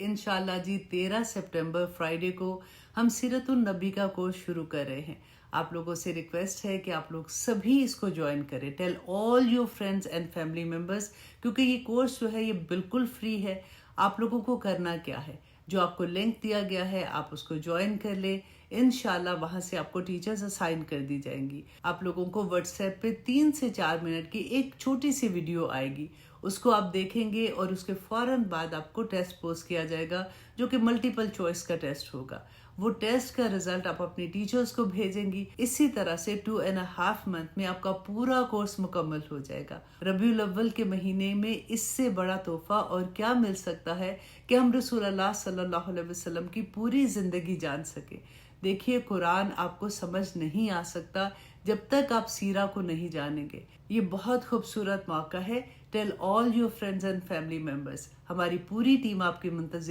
इंशाल्लाह जी 13 सितंबर फ्राइडे को हम सीरतुन नबी का कोर्स शुरू कर रहे हैं। आप लोगों से रिक्वेस्ट है कि आप लोग सभी इसको ज्वाइन करें। Tell all your friends and family members, क्योंकि ये कोर्स जो है ये बिल्कुल फ्री है। आप लोगों को करना क्या है, जो आपको लिंक दिया गया है आप उसको ज्वाइन कर ले। इंशाल्लाह वहां से आपको टीचर्स असाइन कर दी जाएंगी। आप लोगों को व्हाट्सएप पे 3 से 4 मिनट की एक छोटी सी वीडियो आएगी, उसको आप देखेंगे और उसके फौरन बाद आपको टेस्ट पोस्ट किया जाएगा जो कि मल्टीपल चॉइस का टेस्ट होगा। वो टेस्ट का रिजल्ट आप अपने टीचर्स को भेजेंगी। इसी तरह से 2.5 मंथ में आपका पूरा कोर्स मुकम्मल हो जाएगा। रबीउल अव्वल के महीने में इससे बड़ा तोहफा और क्या मिल सकता है कि हम रसूल अल्लाह सल्लल्लाहु अलैहि वसल्लम की पूरी जिंदगी जान सके। देखिए, कुरान आपको समझ नहीं आ सकता जब तक आप सीरा को नहीं जानेंगे। ये बहुत खूबसूरत मौका है। Tell all your friends and family members, हमारी पूरी टीम आपकी मुंतज़िर